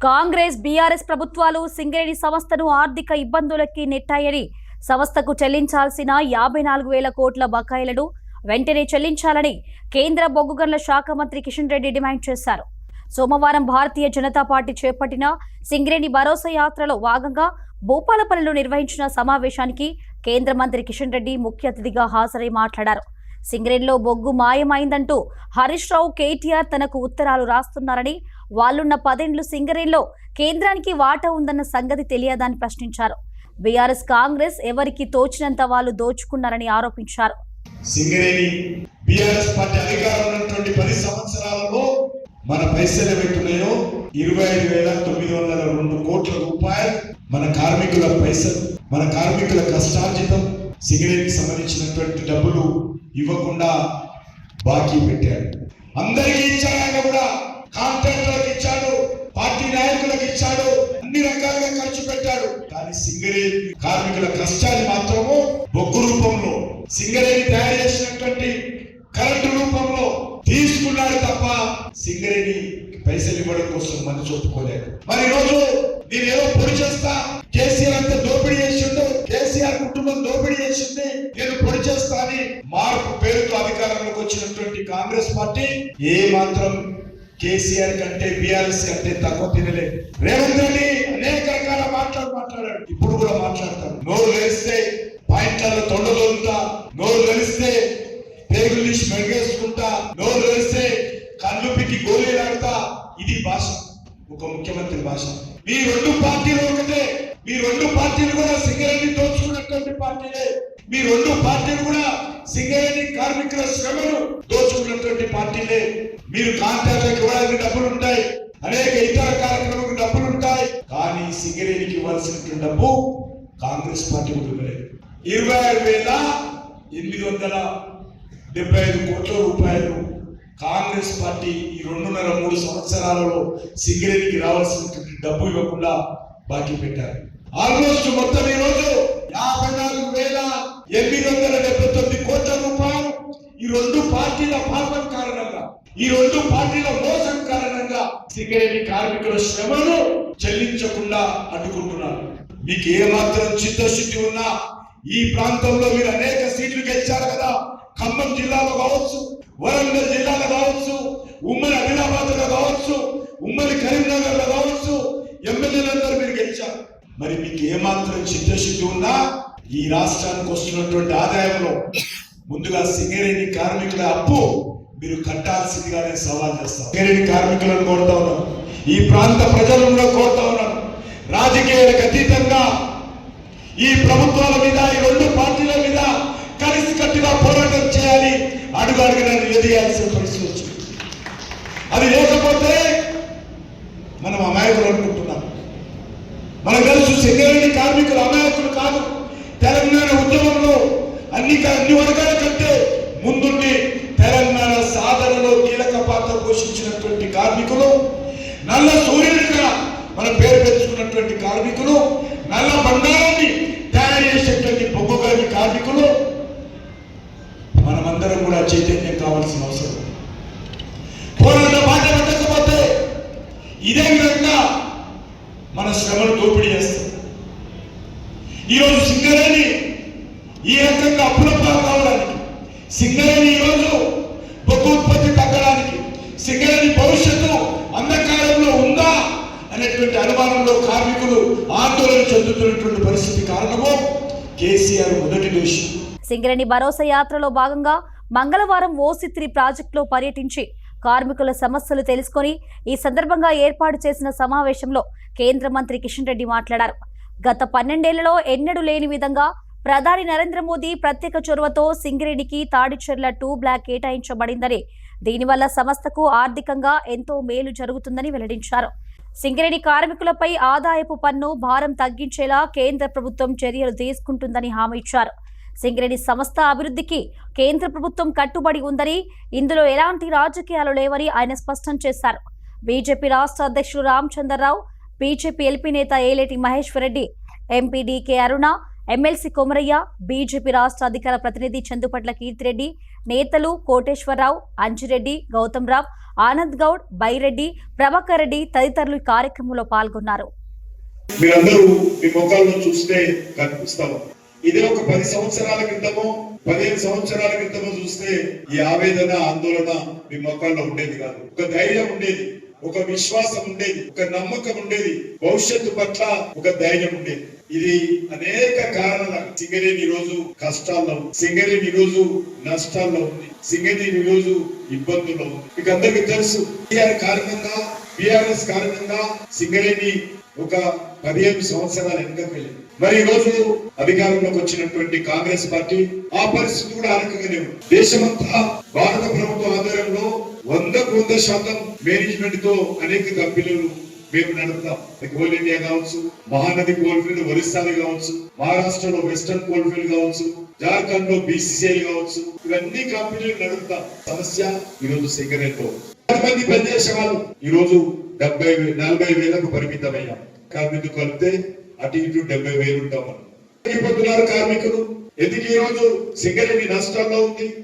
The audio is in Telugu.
కాంగ్రెస్ బీఆర్ఎస్ ప్రభుత్వాలు సింగరేణి సంస్థను ఆర్థిక ఇబ్బందులకి నెట్టాయని సంస్థకు చెల్లించాల్సిన 54,000 కోట్ల బకాయిలను వెంటనే చెల్లించాలని కేంద్ర బొగ్గు గనుల శాఖ మంత్రి కిషన్ రెడ్డి డిమాండ్ చేశారు. సోమవారం భారతీయ జనతా పార్టీ చేపట్టిన సింగరేణి భరోసా యాత్రలో భాగంగా భూపాలపల్లిలో నిర్వహించిన సమావేశానికి కేంద్ర మంత్రి కిషన్ రెడ్డి ముఖ్య అతిథిగా హాజరై మాట్లాడారు. సింగరేణిలో బొగ్గు మాయమైందంటూ హరీష్ రావు, కేటీఆర్ తనకు ఉత్తరాలు రాస్తున్నారని, వాళ్లున్న 10 ఏళ్లు సింగరేణిలో కేంద్రానికి వాటా ఉందన్న సంగతి తెలియదని ప్రశ్నించారు. బీఆర్ఎస్, కాంగ్రెస్ ఎవరికి తోచినంత వాళ్ళు దోచుకున్నారని ఆరోపించారు. సింగరేణి బీఆర్ఎస్ పార్టీ అధికారంలో ఉన్నటువంటి 10 సంవత్సరాలలో మన పైసలు పెట్టున్నాయో 25,902 కోట్ల రూపాయలు మన కార్మికుల పైసలు, మన కార్మికుల కష్టార్జితం, సింగరేణికి సంబంధించినటువంటి డబ్బులు ఇవ్వకుండా బాకీ పెట్టాడు. అందరికీ ఇచ్చాడు, కూడా కాంట్రాక్టర్లకు ఇచ్చాడు, పార్టీ నాయకులకు ఇచ్చాడు, అన్ని రకాలుగా ఖర్చు పెట్టాడు. కానీ సింగరేణి కార్మికుల కష్టాన్ని మాత్రము బొగ్గు రూపంలో, సింగరేణి తయారు చేసినటువంటి కరెంటు రూపంలో తీసుకున్నాడు తప్ప సింగరేణి పైసలు ఇవ్వడం కోసం మనసు ఒప్పుకోలేదు. మరి రోజు నేను ఏదో పొడి చేస్తా, కేసీఆర్ అంతా దోపిడీ చేసిండు, కేసీఆర్ కుటుంబం దోపిడీ చేసింది, నేను పొడి చేస్తా అని మార్పు పేరుతో అధికారంలోకి వచ్చినటువంటి కాంగ్రెస్ పార్టీ ఏ మాత్రం కేసీఆర్ కంటే బీఆర్ఎస్ కంటే తక్కువ తినలేదు. రేవంత్ రెడ్డి అనేక రకాల మాట్లాడాడు, ఇప్పుడు కూడా మాట్లాడతాడు. నోరు తెలిస్తే పాయింట్లలో తొండదోలుతా, నోరు తెలిస్తే పేగులు తీసి మెరుగేసుకుంటా, నోరు తెలిస్తే కళ్ళు పిక్కి గోళీలాడుతా. ఇది భాష, ఒక ముఖ్యమంత్రి భాష. మీ 2 పార్టీలు ఒకటే, మీ 2 పార్టీలు కూడా సింగరేణి దోచుకున్నటువంటి పార్టీలే. మీ 2 పార్టీలు కూడా సింగరేణి కార్మికుల శ్రమను దోచుకున్నటువంటి పార్టీలే. మీరు కాంట్రాక్టులకు ఇవ్వడానికి డబ్బులు ఉంటాయి, అనేక ఇతర కార్యక్రమాలకు డబ్బులు ఉంటాయి, కానీ సింగరేణికి ఇవ్వాల్సినటువంటి డబ్బు కాంగ్రెస్ పార్టీ ఇవ్వలేదు. 26,875 కోట్ల రూపాయలు కాంగ్రెస్ పార్టీ ఈ 2.5-3 సంవత్సరాలలో సింగరేణికి రావాల్సినటువంటి డబ్బు ఇవ్వకుండా బాకీ పెట్టారు. ఆల్మోస్ట్ మొత్తం ఈ రోజు 54,879 కోట్ల రూపాయలు ఈ 2 పార్టీల పాపం కారణంగా, ఈ 2 పార్టీల మోసం కారణంగా సింగరేణి కార్మికుల శ్రమను చెల్లించకుండా అడ్డుకుంటున్నారు. మీకు ఏమాత్రం చిత్తశుద్ధి ఉన్నా ఈ ప్రాంతంలో మీరు అనేక సీట్లు గెలిచారు కదా. ఖమ్మం జిల్లాలో కావచ్చు, వరంగల్ జిల్లాలో కావచ్చు, ఉమ్మడి ఆదిలాబాద్ లో కావచ్చు, ఉమ్మడి కరీంనగర్ లో కావచ్చు, ఎమ్మెల్యేలందరూ మీరు గెలిచారు. మరి మీకు ఏమాత్రం చిత్తశుద్ధి ఉన్నా ఈ రాష్ట్రానికి వస్తున్నటువంటి ఆదాయంలో ముందుగా సింగరేణి కార్మికుల అప్పు మీరు కట్టాల్సిందిగా నేను సవాల్ చేస్తాను. సింగరేణి కార్మికులను కోరుతా ఉన్నాను, ఈ ప్రాంత ప్రజలను కోరుతా ఉన్నాను, రాజకీయాలకు అతీతంగా ఈ ప్రభుత్వాల మీద, ఈ 2 పార్టీల మీద కలిసికట్టుగా పోరాటం చేయాలి. అడుగడుగునా నిలదీయాల్సిన పరిస్థితి వచ్చింది. అది లేకపోతే మనం అమాయకులు అనుకుంటున్నాం. మనకు తెలుసు సింగరేణి కార్మికులు అమాయకులు కాదు. తెలంగాణ ఉద్యమంలో అన్ని వర్గాల కంటే ముందుండి తెలంగాణ సాధనలో కీలక పాత్ర పోషించినటువంటి కార్మికులు, నల్ల సూర్యుడిగా మన పేరు పెంచుకున్నటువంటి కార్మికులు, నల్ల బంగారాన్ని తయారు చేసేటువంటి బొగ్గు గని కార్మికులు, మనమందరం కూడా చైతన్యం కావాల్సిన అవసరం. పోరాట బాట పెట్టకపోతే ఇదే విధంగా మన శ్రమను దోపిడీ చేస్తాం. ఈరోజు సింగరేణి ఈ రకంగా అప్పులపాలు కావడానికి, సింగరేణి ఈరోజు బొగ్గు ఉత్పత్తి తగ్గడానికి, సింగరేణి భవిష్యత్తు అంధకారంలో ఉందా అనేటువంటి అనుమానంలో కార్మికులు ఆందోళన చెందుతున్నటువంటి పరిస్థితి కారణమో కేసీఆర్ మొదటి దోషి. సింగరేణి భరోసా యాత్రలో భాగంగా మంగళవారం ఓసి3 ప్రాజెక్టులో పర్యటించి కార్మికుల సమస్యలు తెలుసుకొని ఈ సందర్భంగా ఏర్పాటు చేసిన సమావేశంలో కేంద్ర మంత్రి కిషన్ రెడ్డి మాట్లాడారు. గత 12 ఏళ్లలో ఎన్నడూ లేని విధంగా ప్రధాని నరేంద్ర మోదీ ప్రత్యేక చొరవతో సింగరేణికి తాడిచెర్ల 2 బ్లాక్ కేటాయించబడిందని, దీనివల్ల సంస్థకు ఆర్థికంగా ఎంతో మేలు జరుగుతుందని వెల్లడించారు. సింగరేణి కార్మికులపై ఆదాయపు పన్ను భారం తగ్గించేలా కేంద్ర ప్రభుత్వం చర్యలు తీసుకుంటుందని హామీ ఇచ్చారు. సింగరేణి సంస్థ అభివృద్ధికి కేంద్ర ప్రభుత్వం కట్టుబడి ఉందని, ఇందులో ఎలాంటి రాజకీయాలు లేవని ఆయన స్పష్టం చేశారు. బీజేపీ రాష్ట్ర అధ్యక్షుడు రామచంద్రరావు, బీజేపీ ఎల్పీ నేత ఏలేటి మహేశ్వర్ రెడ్డి, ఎంపీ డీకే అరుణ, ఎమ్మెల్సీ కొమరయ్య, బీజేపీ రాష్ట్ర అధికార ప్రతినిధి చందుపట్ల కీర్తిరెడ్డి, నేతలు కోటేశ్వరరావు, అంజిరెడ్డి, గౌతమ్ రావు, ఆనంద్ గౌడ్, బైరెడ్డి, ప్రభాకర్ రెడ్డి తదితరులు ఈ కార్యక్రమంలో పాల్గొన్నారు. మీరందరూ మీ ముఖాల్లో చూస్తే కనిపిస్తాము. ఇదే ఒక 10 సంవత్సరాల క్రితమో 15 సంవత్సరాల క్రితమో చూస్తే ఈ ఆవేదన, ఆందోళన మీ ముఖాల్లో ఉండేది కాదు. ఒక ధైర్యం ఉండేది, ఒక విశ్వాసం ఉండేది, ఒక నమ్మకం ఉండేది, భవిష్యత్తు పట్ల ఒక ధైర్యం ఉండేది. ఇది అనేక కారణాల సింగరేణి ఈ రోజు కష్టాల్లో ఉంది, సింగరేణి ఈ రోజు నష్టాల్లో ఉంది, సింగరేణి ఈ రోజు ఇబ్బందుల్లో ఉంది. మీకు అందరికీ తెలుసు, బీఆర్ఎస్ కారణంగా సింగరేణి ఒక 15 సంవత్సరాల వెనుకకు వెళ్ళింది. మరి ఈ రోజు అధికారంలోకి వచ్చినటువంటి కాంగ్రెస్ పార్టీ ఆ పరిస్థితి కూడా అనకగానే ఉంది. దేశమంతా భారత ప్రభుత్వ ఆధ్వర్యంలో 100% మేనేజ్మెంట్ తో అనేక కంపెనీలు మేము నడుపుతాం. కోల్ ఇండియా కావచ్చు, మహానది కోల్ ఫీల్డ్ ఒరిస్సాలో కావచ్చు, మహారాష్ట్రలో వెస్టర్న్ కోల్ ఫీల్డ్ కావచ్చు, జార్ఖండ్ లో BCCL కావచ్చు, ఇవన్నీ కంపెనీలు నడుపుతాం. సమస్య ఈ రోజు సింగరేణితో 10 మంది పనిచేసే వాళ్ళు ఈ రోజు 40 వేలకు పరిమితమయ్యాం. కార్మికులు కలిపితే అటు ఇటు 70,000 ఉంటాం. కార్మికులు ఎందుకు ఈ రోజు సింగరేణి నష్టాల్లో ఉంది?